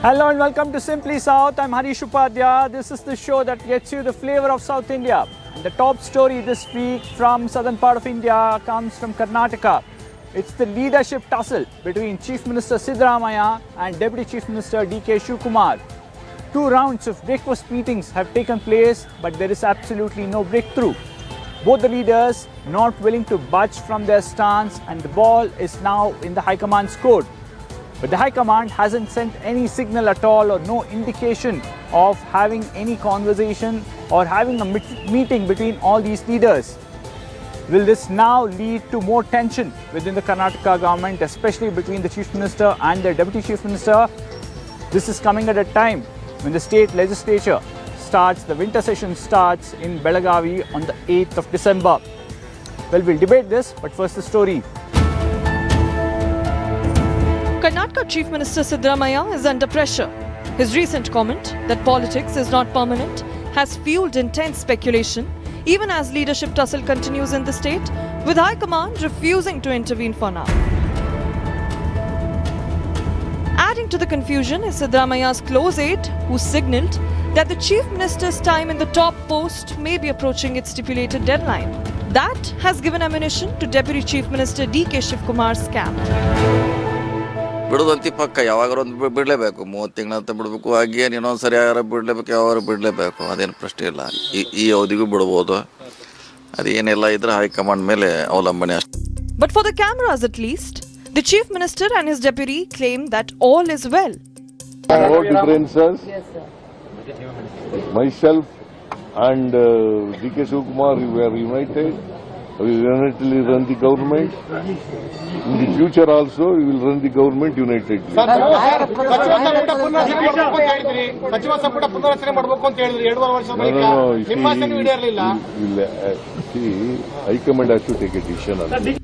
Hello and welcome to Simply South. I'm Harish Upadhyaya. This is the show that gets you the flavor of South India. And the top story this week from southern part of India comes from Karnataka. It's the leadership tussle between Chief Minister Siddaramaiah and Deputy Chief Minister DKS Shivakumar. 2 rounds of breakfast meetings have taken place, but there is absolutely no breakthrough. Both the leaders not willing to budge from their stance, and the ball is now in the High Command's court. But the High Command hasn't sent any signal at all or no indication of having any conversation or having a meeting between all these leaders. Will this now lead to more tension within the Karnataka government, especially between the Chief Minister and the Deputy Chief Minister? This is coming at a time when the state legislature the winter session starts in Belagavi on the 8th of December. Well, we'll debate this, but first the story. Karnataka Chief Minister Siddaramaiah is under pressure. His recent comment that politics is not permanent has fueled intense speculation, even as leadership tussle continues in the state, with High Command refusing to intervene for now. Adding to the confusion is Siddaramaiah's close aide, who signalled that the Chief Minister's time in the top post may be approaching its stipulated deadline. That has given ammunition to Deputy Chief Minister DKS Shivakumar's camp. ಬಿಡೋದಂತಿ ಪಕ್ಕ ಯಾವಾಗಾರು ಒಂದು ಬಿಡಲೇಬೇಕು, 30 ತಿಂಗಳಂತ ಬಿಡಬೇಕು, ಹಾಗೇನು ಇನ್ನೊಂದು ಸರಿ ಯಾರು ಬಿಡಲೇಬೇಕು, ಯಾವಾಗ ಬಿಡಲೇಬೇಕು, ಅದೇನು ಪ್ರಶ್ನೆ ಇಲ್ಲ. ಈ ಅವಧಿಗೂ ಬಿಡ್ಬೋದು, ಅದೇನೆಲ್ಲ ಇದ್ರೆ ಹೈಕಮಾಂಡ್ ಮೇಲೆ ಅವಲಂಬನೆ ಅಷ್ಟೇ. But for the cameras at least, the Chief Minister and his deputy claim that all is well. No differences. Myself and DK Shivakumar, we are united. We will unitedly run the government. In the future also, we will run the government unitedly. High Command has to take a decision on this.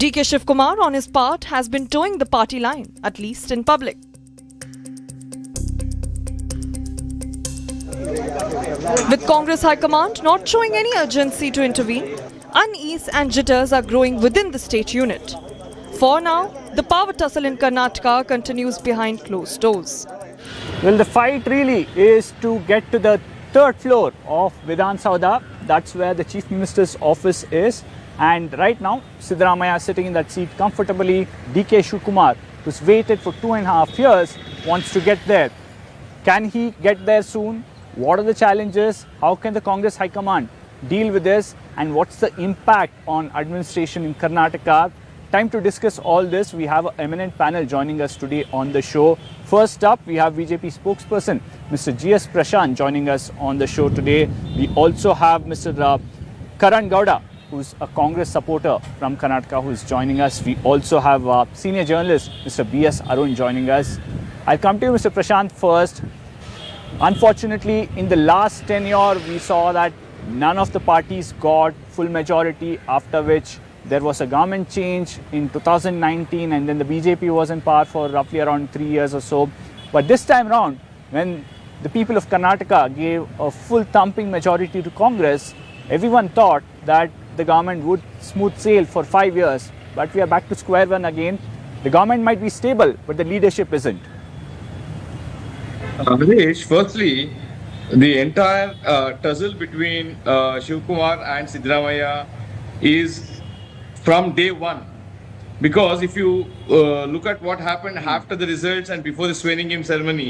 DK Shivakumar, on his part, has been towing the party line, at least in public. With Congress High Command not showing any urgency to intervene, unease and jitters are growing within the state unit. For now, the power tussle in Karnataka continues behind closed doors. Well, the fight really is to get to the 3rd floor of Vidhan Sauda. That's where the Chief Minister's office is. And right now, Siddaramaiah is sitting in that seat comfortably. DK Shivakumar, who's waited for 2.5 years, wants to get there. Can he get there soon? What are the challenges? How can the Congress High Command deal with this? And what's the impact on administration in Karnataka? Time to discuss all this. We have an eminent panel joining us today on the show. First up, we have BJP spokesperson, Mr. G.S. Prashant, joining us on the show today. We also have Mr. Karan Gowda, who's a Congress supporter from Karnataka, who's joining us. We also have senior journalist, Mr. B.S. Arun, joining us. I'll come to you, Mr. Prashant, first. Unfortunately, in the last tenure, we saw that none of the parties got full majority, after which there was a government change in 2019, and then the BJP was in power for roughly around 3 years or so. But this time around, when the people of Karnataka gave a full thumping majority to Congress, everyone thought that the government would smooth sail for 5 years. But we are back to square one again. The government might be stable, but the leadership isn't. Harish, firstly, the entire tussle between Shivakumar and Siddaramaiah is from day one. Because if you look at what happened after the results and before the swearing-in ceremony,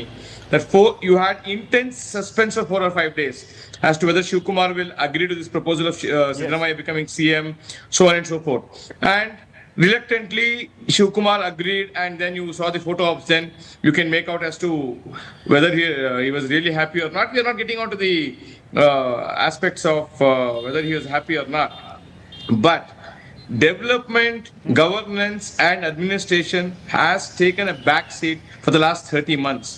you had intense suspense for 4 or 5 days as to whether Shivakumar will agree to this proposal of Siddaramaiah becoming CM, so on and so forth. And reluctantly, Shivakumar agreed, and then you saw the photo ops. Then you can make out as to whether he was really happy or not. We are not getting onto the aspects of whether he was happy or not. But development, governance, and administration has taken a back seat for the last 30 months.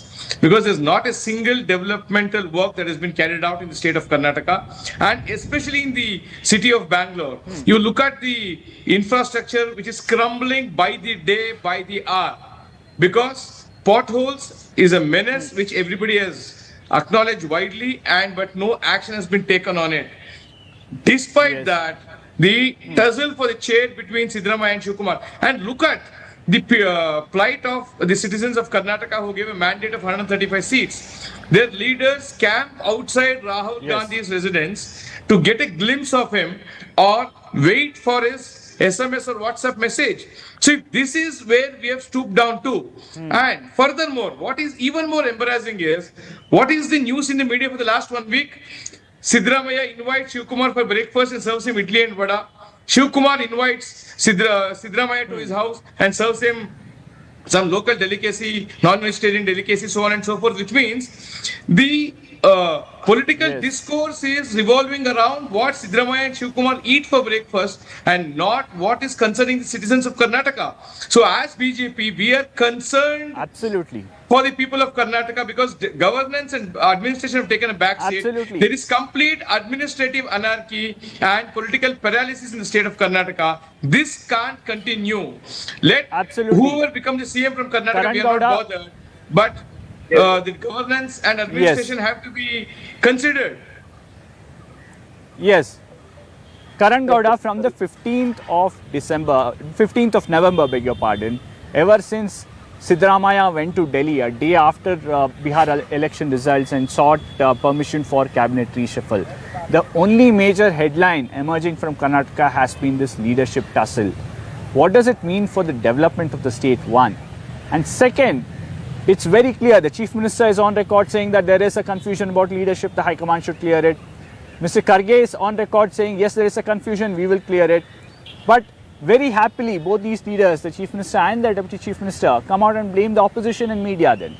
Because there's not a single developmental work that has been carried out in the state of Karnataka, and especially in the city of Bangalore. You look at the infrastructure which is crumbling by the day, by the hour, because potholes is a menace which everybody has acknowledged widely, but no action has been taken on it. Despite that, the tussle for the chair between Siddaramaiah and Shivakumar, and look at the plight of the citizens of Karnataka who gave a mandate of 135 seats. Their leaders camp outside Rahul Yes. Gandhi's residence to get a glimpse of him or wait for his SMS or WhatsApp message. So if this is where we have stooped down to. And furthermore, what is even more embarrassing is what is the news in the media for the last 1 week? Siddaramaiah invites Shivakumar for breakfast and serves him idli and vada. Shivakumar invites Siddaramaiah to his house and serves him some local delicacy, non-vegetarian delicacy, so on and so forth, which means the political Yes. discourse is revolving around what Siddaramaiah and Shivakumar eat for breakfast and not what is concerning the citizens of Karnataka. So as BJP, we are concerned Absolutely. for the people of Karnataka because governance and administration have taken a back seat. Absolutely. There is complete administrative anarchy and political paralysis in the state of Karnataka. This can't continue. Let Absolutely. whoever becomes the CM from Karnataka, Karan we are not Gowda. bothered. But the governance and administration have to be considered. Yes. Karan Gowda, from the 15th of November, beg your pardon, ever since Siddaramaiah went to Delhi a day after Bihar election results and sought permission for cabinet reshuffle, the only major headline emerging from Karnataka has been this leadership tussle. What does it mean for the development of the state? One. And second, it's very clear the Chief Minister is on record saying that there is a confusion about leadership, the High Command should clear it. Mr. Kharge is on record saying, yes, there is a confusion, we will clear it. But very happily, both these leaders, the Chief Minister and the Deputy Chief Minister, come out and blame the opposition and media then.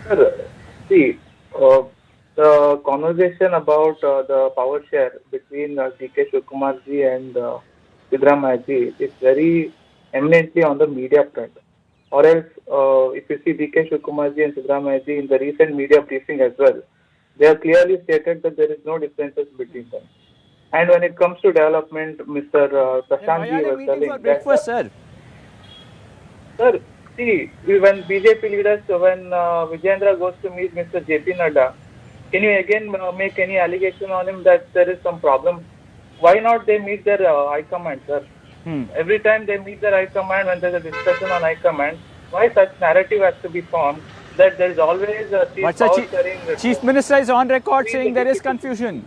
Sir, see, the conversation about the power share between DK Shivakumar ji and Siddaramaiah ji is very eminently on the media front. Or else, if you see DK Shivakumar ji and Siddaramaiah ji in the recent media briefing as well, they have clearly stated that there is no differences between them. And when it comes to development, Mr. Prashant Why ji are they was meeting telling for that, breakfast, sir? sir, see, when BJP leaders, when Vijayendra goes to meet Mr. JP Nadda, can you again make any allegation on him that there is some problem? Why not they meet their high command, sir? Every time they meet their high command, when there is a discussion on high command, why such narrative has to be formed that there is always a But sir, Chief Minister is on record saying there is confusion.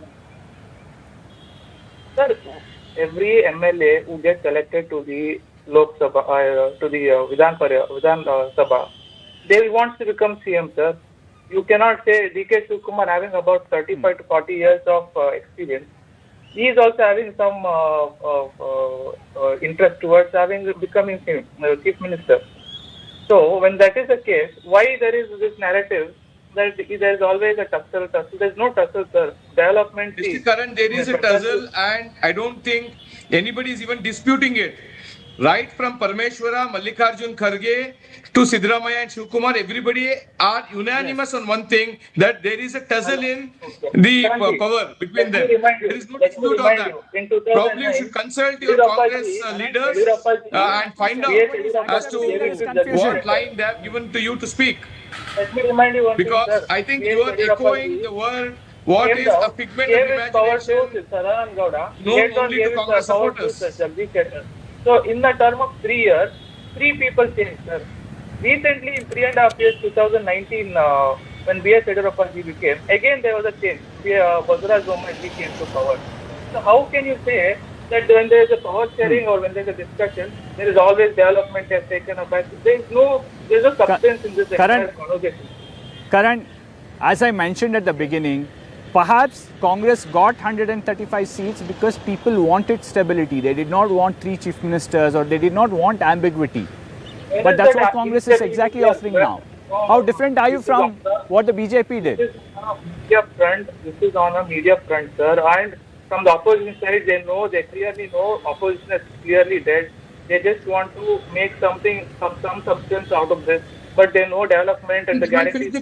Sir, every MLA who gets elected to the Lok Sabha, to the Vidhan Sabha, they want to become CM, sir. You cannot say DK Shivakumar having about 35 to 40 years of experience. He is also having some interest towards becoming Chief Minister. So, when that is the case, why there is this narrative that there is always a tussle? There is no tussle, sir. Development. Mr. Karan, there is a tussle, and I don't think anybody is even disputing it. Right from Parmeshwara, Mallikarjun Kharge to Siddaramaiah and Shivakumar, everybody are unanimous on one thing, that there is a tussle in the power between them. There is no dispute on that. Probably you should consult your Congress leaders and find out as to what line they have given to you to speak. Let me remind you one thing, Because sir. I think you are echoing the word, what is a figment of imagination known only to Congress supporters. So, in the term of 3 years, 3 people changed, sir. Recently, in 3.5 years, 2019, when B.S. Siddaramaiah ji became, again there was a change. Basuraj Bommai ji came to power. So, how can you say that when there is a power sharing or when there is a discussion, there is always development has taken up? There is no substance in this entire conversation. Karan, as I mentioned at the beginning, perhaps Congress got 135 seats because people wanted stability. They did not want 3 chief ministers or they did not want ambiguity. But that's what Congress is exactly offering now. How different are you from what the BJP did? This is on a media front, sir. And from the opposition side, they clearly know opposition is clearly dead. They just want to make some substance out of this. But they know development and the guarantees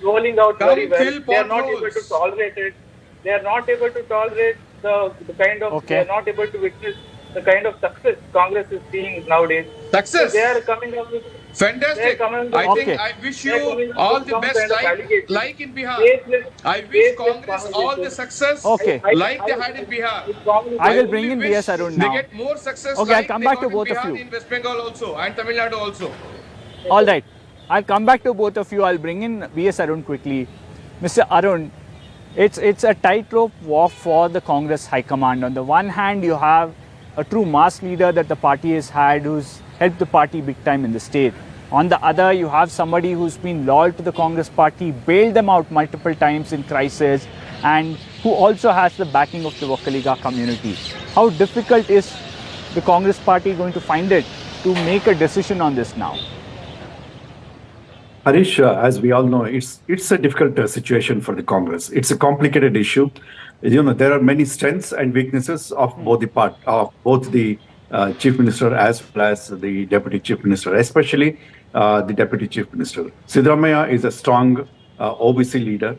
rolling out very well. They are not able to tolerate it. They are not able to tolerate the kind of, they are not able to witness the kind of success Congress is seeing nowadays. Success. They are coming up with Fantastic. I Okay. think I wish they are you coming up all with the some best, kind of allegation. like in Bihar. Baseless, I wish baseless Congress all the conversation. success Okay. like they had in Bihar. I strongly I I will suggest bring only in wish BS Arun they now. get more success Okay, I'll like come they back to got in both of Bihar, you. in West Bengal also, and Tamil Nadu also. All right. I'll come back to both of you. I'll bring in BS Arun quickly. Mr. Arun, it's a tightrope walk for the Congress High Command. On the one hand, you have a true mass leader that the party has had who's helped the party big time in the state. On the other, you have somebody who's been loyal to the Congress party, bailed them out multiple times in crisis, and who also has the backing of the Vokkaliga community. How difficult is the Congress party going to find it to make a decision on this now? Harish, as we all know, it's a difficult situation for the Congress. It's a complicated issue. There are many strengths and weaknesses of both the chief minister as well as the deputy chief minister, especially the deputy chief minister. Siddaramaiah is a strong OBC leader.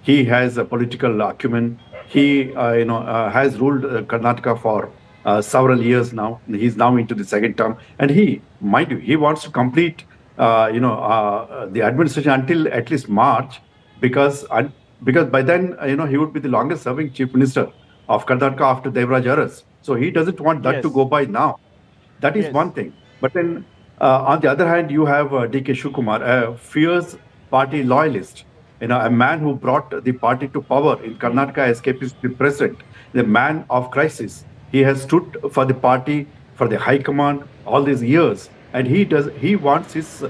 He has a political acumen. He, has ruled Karnataka for several years now. He's now into the second term, and he wants to complete the administration until at least March, because by then he would be the longest serving chief minister of Karnataka after Devraj Aras. So he doesn't want that to Yes. go by now. That is Yes. one thing. But then on the other hand, you have DK Shivakumar, a fierce party loyalist. A man who brought the party to power in Karnataka as KPCC president, the man of crisis. He has stood for the party, for the high command all these years, and he wants his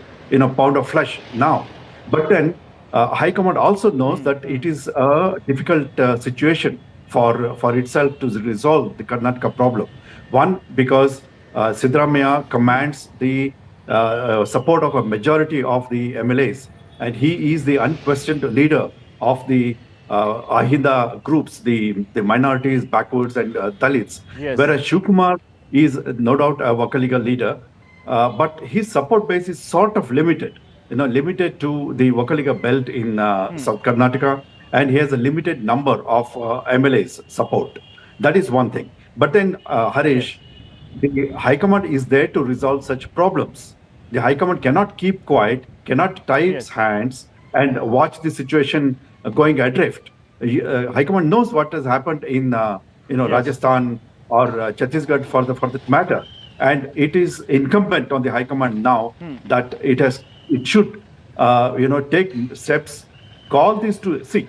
pound of flesh now. But then high command also knows that it is a difficult situation for itself to resolve the Karnataka problem. One, because Siddaramaiah commands the support of a majority of the MLAs, and he is the unquestioned leader of the Ahinda groups, the minorities, backwards, and Dalits. Yes. Whereas Shivakumar is no doubt a Vokkaliga leader, but his support base is sort of limited, limited to the Vokkaliga belt in South Karnataka, and he has a limited number of MLAs support. That is one thing. But then, Harish, the High Command is there to resolve such problems. The High Command cannot keep quiet, cannot tie its Yes. hands and watch the situation going adrift. High Command knows what has happened in Rajasthan or Chhattisgarh for that matter, and it is incumbent on the High Command now that it should take steps, call these to see.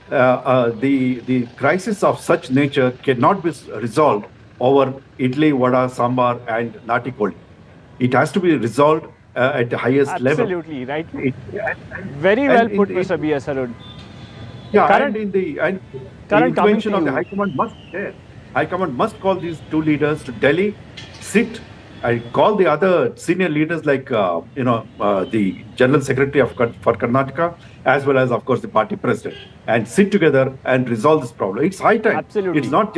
The crisis of such nature cannot be resolved over idli, vada, sambar, and nati koli. It has to be resolved at the highest level. Absolutely, right. It- Very well and put, in- Mr. B.S. Arun. Yeah, Current- and the current coming intervention to of the you. High Command must be there. High Command must call these two leaders to Delhi, sit, and call the other senior leaders like the General Secretary for Karnataka, as well as of course the party president, and sit together and resolve this problem. It's high time. Absolutely. It's not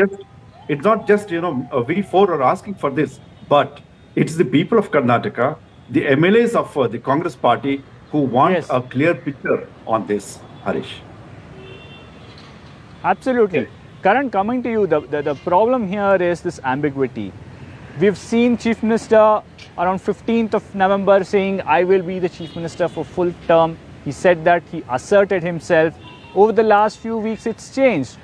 just we four are asking for this, but it's the people of Karnataka, the MLAs of the Congress party who want Yes. a clear picture on this, Harish. Absolutely. Karan, coming to you, the problem here is this ambiguity. We've seen Chief Minister around 15th of November saying, I will be the Chief Minister for full term. He said that, he asserted himself. Over the last few weeks, it's changed.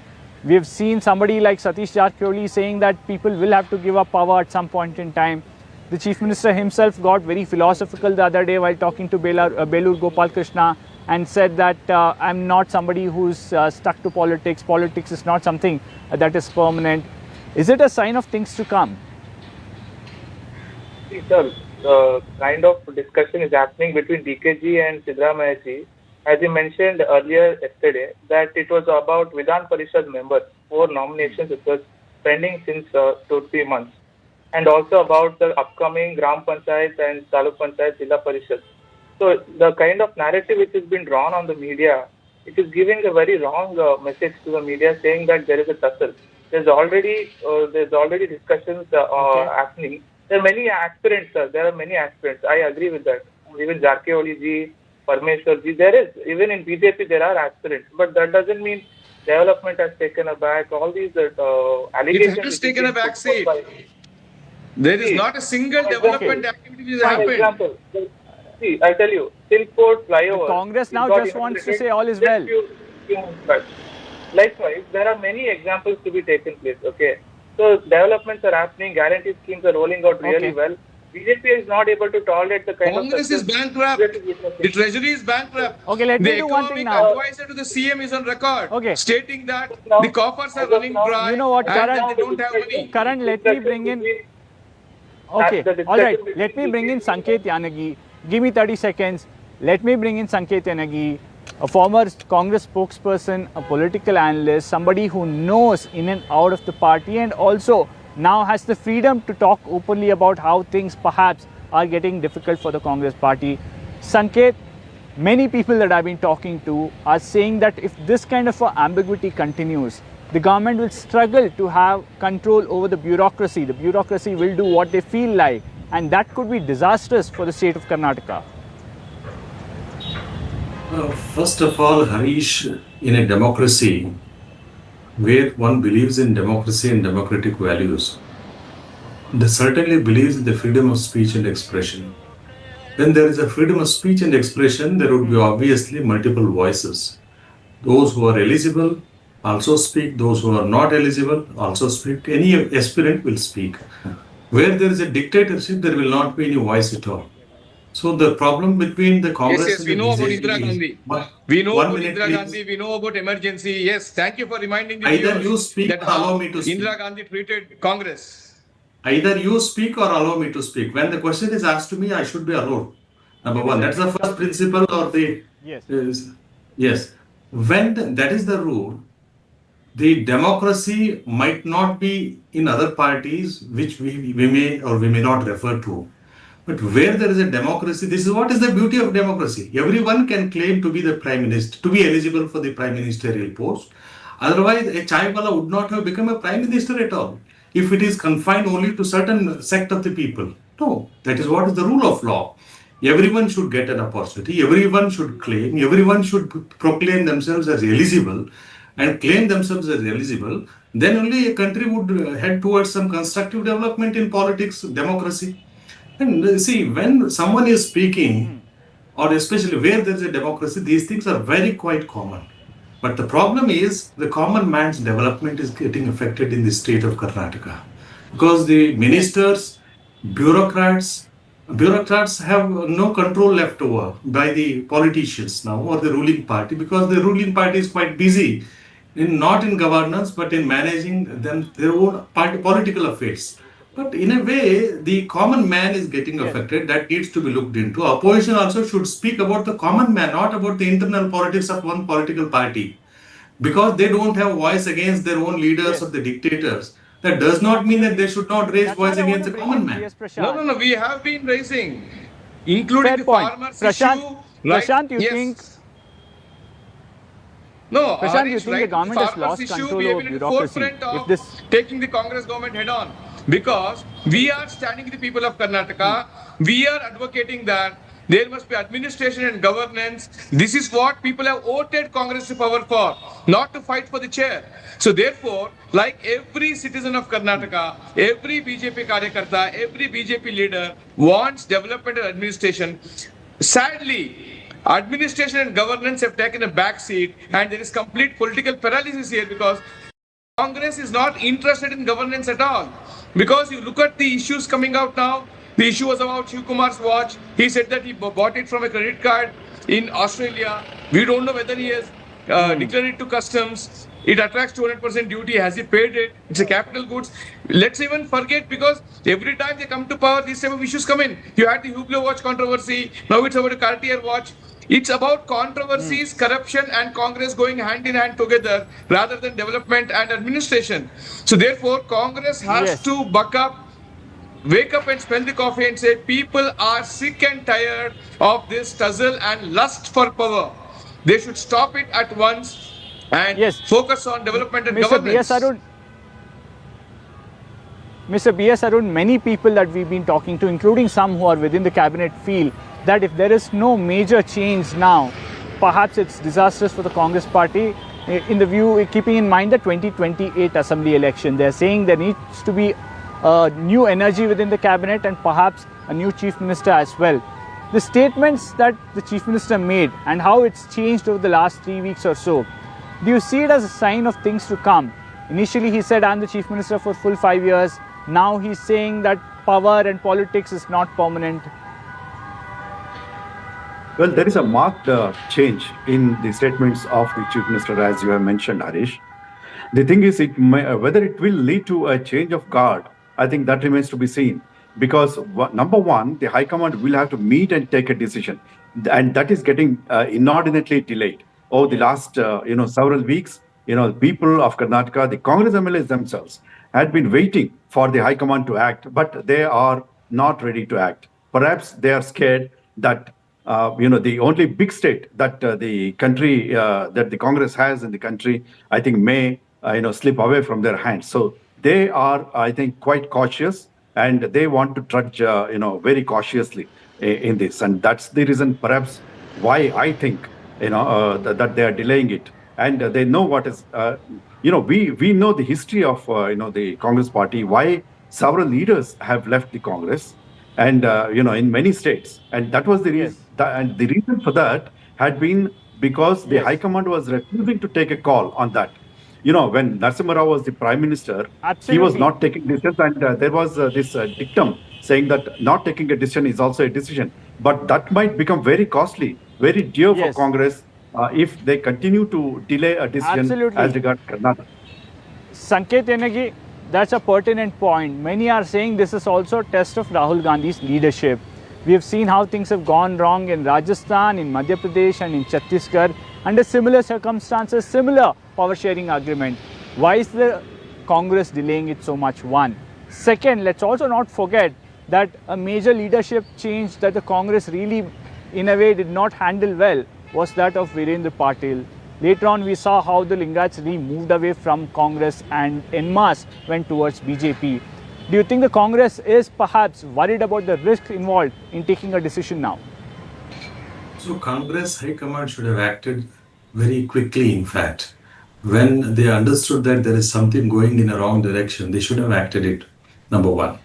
We've seen somebody like Satish Jarkioli saying that people will have to give up power at some point in time. The Chief Minister himself got very philosophical the other day while talking to Belur Gopal Krishna and said that I'm not somebody who's stuck to politics. Politics is not something that is permanent. Is it a sign of things to come? See, sir, the kind of discussion is happening between DKG and Siddaramaiah ji. As you mentioned earlier yesterday, that it was about Vidhan Parishad members, 4 nominations which was pending since 2-3 months, and also about the upcoming Gram Panchayat and Taluk Panchayat Jilla Parishad. So the kind of narrative which has been drawn on the media, it is giving a very wrong message to the media, saying that there is a tussle. There's already discussions happening. There are many aspirants, sir. There are many aspirants. I agree with that. Even Jarkioli ji, Parmeshwar ji, there is. Even in BJP, there are aspirants. But that doesn't mean development has taken a back. All these allegations. It has taken a back seat. There is See, not a single for development example, activity which has for happened. example, see, I tell you, Silk Road flyover. Congress it now got just wants to inaugurated say all is just well. few months back. Likewise, there are many examples to be taken place. Okay, so developments are happening, guarantee schemes are rolling out really Okay. well. BJP is not able to tolerate the kind Congress of is success bankrupt. BJP is witnessing. The treasury is bankrupt. Okay, let me The do one thing economic now. advisor to the CM is on record Okay. stating that As of now- the coffers are as of running now- dry You know what, and Karan? that they don't have money. Karan, let me bring in. Okay, the discussion all right. between Let me bring in DKS Sanket Yanagi. Give me 30 seconds. Let me bring in Sanket Yanagi, a former Congress spokesperson, a political analyst, somebody who knows in and out of the party and also now has the freedom to talk openly about how things perhaps are getting difficult for the Congress party. Sanket, many people that I've been talking to are saying that if this kind of ambiguity continues, the government will struggle to have control over the bureaucracy. The bureaucracy will do what they feel like, and that could be disastrous for the state of Karnataka. First of all, Harish, in a democracy where one believes in democracy and democratic values, they certainly believes in the freedom of speech and expression. When there is a freedom of speech and expression, there would be obviously multiple voices. Those who are eligible also speak, those who are not eligible also speak. Any aspirant will speak. Where there is a dictatorship, there will not be any voice at all. So the problem between the Congress Yes, and we the know about BJP Indira is- Gandhi. One- We know one about minute, Indira please. Gandhi. We know about emergency. Yes, thank you for reminding the Either viewers you speak that or how allow me to speak. Indira Gandhi treated Congress. Either you speak or allow me to speak. When the question is asked to me, I should be allowed. Number one, that's the first principle of the. Yes. Yes. When that is the rule, the democracy might not be in other parties, which we may or we may not refer to. But where there is a democracy, this is what is the beauty of democracy. Everyone can claim to be the prime minister, to be eligible for the prime ministerial post. Otherwise, a chaiwala would not have become a prime minister at all if it is confined only to certain sect of the people. No, that is what is the rule of law. Everyone should get an opportunity. Everyone should claim. Everyone should proclaim themselves as eligible and claim themselves as eligible. Then only a country would head towards some constructive development in politics, democracy. And see, when someone is speaking, or especially where there is a democracy, these things are very quite common. But the problem is the common man's development is getting affected in the state of Karnataka because the ministers, bureaucrats have no control left over by the politicians now or the ruling party because the ruling party is quite busy not in governance but in managing their own political affairs. But in a way, the common man is getting affected. That needs to be looked into. Opposition also should speak about the common man, not about the internal politics of one political party. Because they don't have voice against their own leaders or the dictators. That does not mean that they should not raise That's voice what I against want the to common bring in man. PS Prashant. No. We have been raising, including Fair the point. farmers Prashant, issue. Right? Prashant, you Yes. think No, Prashant, you Harish, think the right, government has farmers lost issue, control we have over been in the bureaucracy? forefront If of this taking the Congress government head on because we are standing with the people of Karnataka. We are advocating that there must be administration and governance. This is what people have voted Congress to power for, not to fight for the chair. So therefore, like every citizen of Karnataka, every BJP Karyakarta, every BJP leader wants development and administration. Sadly, administration and governance have taken a back seat and there is complete political paralysis here because Congress is not interested in governance at all. Because you look at the issues coming out now, the issue was about Shivakumar's watch. He said that he bought it from a credit card in Australia. We don't know whether he has declared it to customs. It attracts 200% duty. Has he paid it? It's a capital goods. Let's even forget because every time they come to power, these type of issues come in. You had the Hublot watch controversy. Now it's about a Cartier watch. It's about controversies, corruption, and Congress going hand in hand together rather than development and administration. So therefore, Congress has to buck up, wake up and smell the coffee and say people are sick and tired of this tussle and lust for power. They should stop it at once and focus on development and governance. Mr. B.S. Arun, many people that we've been talking to, including some who are within the cabinet, feel that if there is no major change now, perhaps it's disastrous for the Congress party. In the view, keeping in mind the 2028 assembly election, they're saying there needs to be new energy within the cabinet and perhaps a new chief minister as well. The statements that the chief minister made and how it's changed over the last 3 weeks or so, do you see it as a sign of things to come? Initially he said, I'm the chief minister for full 5 years. Now he's saying that power and politics is not permanent. Well, there is a marked change in the statements of the chief minister, as you have mentioned, Harish. The thing is, whether it will lead to a change of guard, I think that remains to be seen. Because number one, the High Command will have to meet and take a decision, and that is getting inordinately delayed. Over the last several weeks, people of Karnataka, the Congress MLAs themselves, had been waiting for the High Command to act, but they are not ready to act. Perhaps they are scared that the only big state that the country, that the Congress has in the country, I think may slip away from their hands. So they are, I think, quite cautious, and they want to trudge, very cautiously in this, and that's the reason, perhaps, why I think, that they are delaying it, and they know what is, we know the history of, the Congress party, why several leaders have left the Congress, and in many states, and that was the reason, and the reason for that had been because the High Command was refusing to take a call on that. When Narasimha Rao was the Prime Minister, he was not taking decisions, and there was this dictum saying that not taking a decision is also a decision. But that might become very costly, very dear for Congress if they continue to delay a decision as regards Karnataka. Sanket Yanagi, that's a pertinent point. Many are saying this is also a test of Rahul Gandhi's leadership. We have seen how things have gone wrong in Rajasthan, in Madhya Pradesh and in Chhattisgarh under similar circumstances, similar power sharing agreement. Why is the Congress delaying it so much? One. Second, let's also not forget that a major leadership change that the Congress really, in a way, did not handle well was that of Virendra Patil. Later on, we saw how the Lingayats really moved away from Congress and en masse went towards BJP. Do you think the Congress is perhaps worried about the risk involved in taking a decision now? So Congress High Command should have acted very quickly, in fact. When they understood that there is something going in a wrong direction, they should have acted it, number one.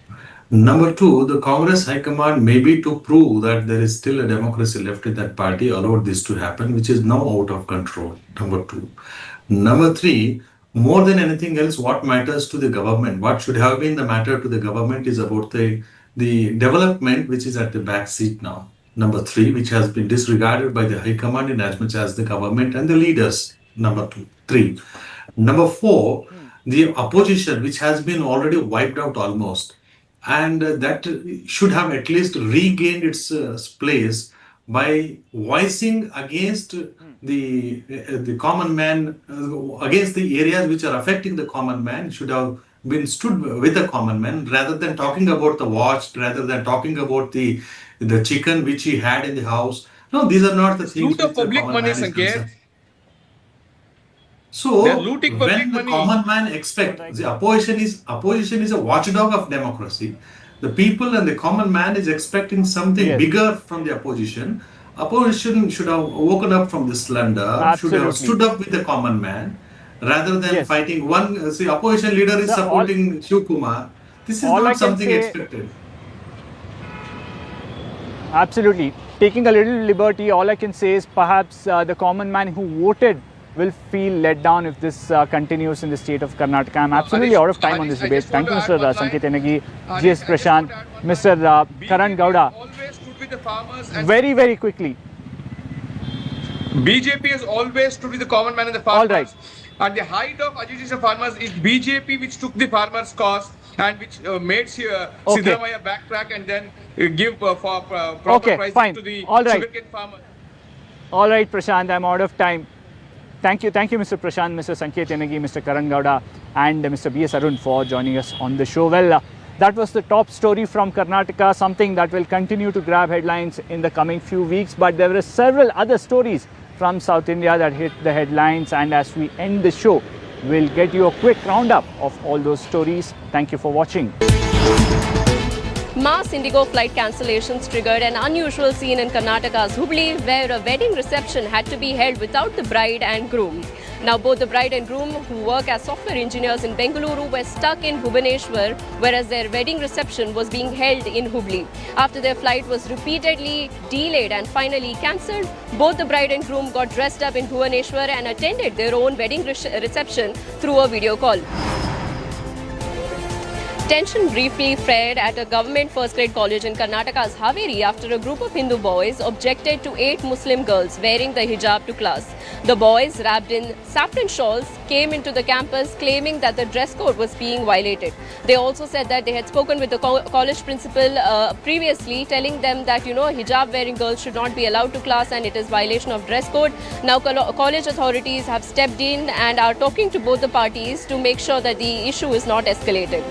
Number two, the Congress High Command, maybe to prove that there is still a democracy left in that party, allowed this to happen, which is now out of control, number two. Number three, more than anything else, what matters to the government, what should have been the matter to the government is about the development which is at the back seat now. Number three, which has been disregarded by the High Command in as much as the government and the leaders. Number three. Number four, the opposition, which has been already wiped out almost, and that should have at least regained its place by voicing against the common man, against the areas which are affecting the common man, should have been stood with the common man rather than talking about the watch, rather than talking about the chicken which he had in the house. No, these are not the things. Loot of public money, Sanket. So when the common man expects, the opposition is a watchdog of democracy. The people and the common man is expecting something bigger from the opposition. Opposition should have woken up from the slumber, should have stood up with the common man, rather than fighting one. See, opposition leader is supporting Shivakumar. This is not something expected. Absolutely. Taking a little liberty, all I can say is perhaps the common man who voted will feel let down if this continues in the state of Karnataka. I'm absolutely out of time on this debate. Thank you, Mr. Sanket Yanagi, GS Prashant, Mr. Karan Gowda. Very, very quickly. BJP has always stood with the common man and the farmers. All right. And the height of agitation of farmers is BJP, which took the farmers' cause and which made Siddaramaiah backtrack and then give proper pricing to the sugarcane farmers. All right, Prashant, I'm out of time. Thank you, Mr. Prashant, Mr. Sanket Yanagi, Mr. Karan Gowda, and Mr. B.S. Arun for joining us on the show. Well, that was the top story from Karnataka, something that will continue to grab headlines in the coming few weeks. But there were several other stories from South India that hit the headlines. And as we end the show, we'll get you a quick roundup of all those stories. Thank you for watching. Mass Indigo flight cancellations triggered an unusual scene in Karnataka's Hubli, where a wedding reception had to be held without the bride and groom. Now, both the bride and groom, who work as software engineers in Bengaluru, were stuck in Bhubaneswar, whereas their wedding reception was being held in Hubli. After their flight was repeatedly delayed and finally cancelled, both the bride and groom got dressed up in Bhubaneswar and attended their own wedding reception through a video call. Tension briefly flared at a government first-grade college in Karnataka's Haveri after a group of Hindu boys objected to 8 Muslim girls wearing the hijab to class. The boys, wrapped in saffron shawls, came into the campus claiming that the dress code was being violated. They also said that they had spoken with the college principal previously, telling them that, hijab-wearing girls should not be allowed to class and it is violation of dress code. Now, college authorities have stepped in and are talking to both the parties to make sure that the issue is not escalated.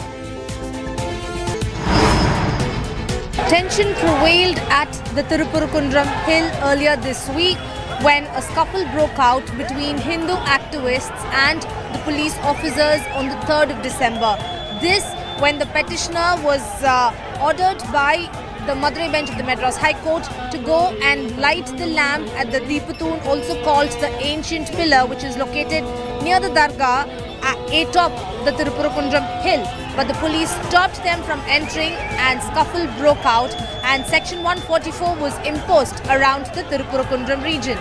Tension prevailed at the Tirupurukundram hill earlier this week when a scuffle broke out between Hindu activists and the police officers on the 3rd of December. This when the petitioner was ordered by the Madurai bench of the Madras High Court to go and light the lamp at the Deepathoon, also called the ancient pillar, which is located near the Dargah atop the Tirupurukundram hill. But the police stopped them from entering and scuffle broke out and Section 144 was imposed around the Tirupurukundram region.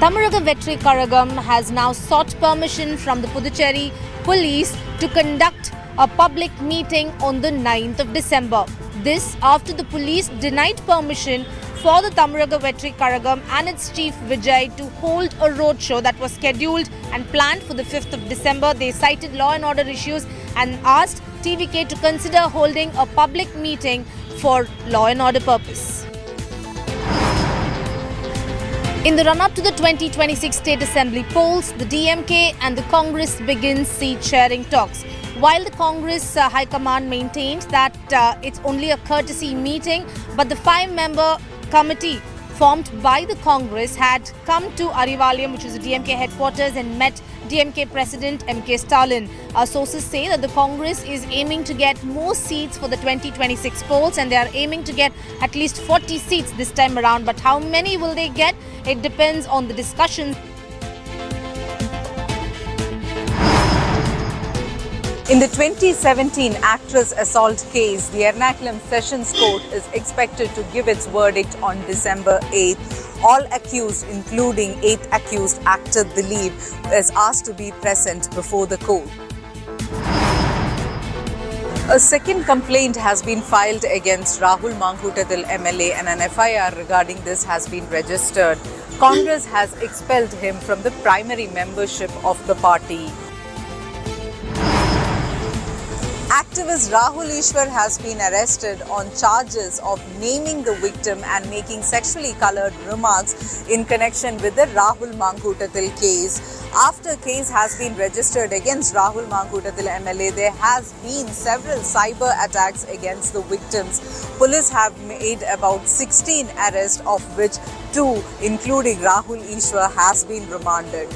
Tamaraga Vetri Karagam has now sought permission from the Puducherry police to conduct a public meeting on the 9th of December. This after the police denied permission for the Tamaraga Vetri Karagam and its chief Vijay to hold a roadshow that was scheduled and planned for the 5th of December. They cited law and order issues and asked TVK to consider holding a public meeting for law and order purpose. In the run-up to the 2026 State Assembly polls, the DMK and the Congress begin seat sharing talks. While the Congress High Command maintained that it's only a courtesy meeting, but the 5-member committee formed by the Congress had come to Arivalayam, which is the DMK headquarters, and met DMK President M.K. Stalin. Our sources say that the Congress is aiming to get more seats for the 2026 polls and they are aiming to get at least 40 seats this time around. But how many will they get? It depends on the discussions. In the 2017 actress assault case, the Ernakulam Sessions Court is expected to give its verdict on December 8th. All accused, including 8th accused actor Dilip, is asked to be present before the court. A second complaint has been filed against Rahul Mankutathil MLA and an FIR regarding this has been registered. Congress has expelled him from the primary membership of the party. Activist Rahul Ishwar has been arrested on charges of naming the victim and making sexually colored remarks in connection with the Rahul Mankutathil case. After case has been registered against Rahul Mankutathil MLA, there has been several cyber attacks against the victims. Police have made about 16 arrests, of which 2, including Rahul Ishwar, has been remanded.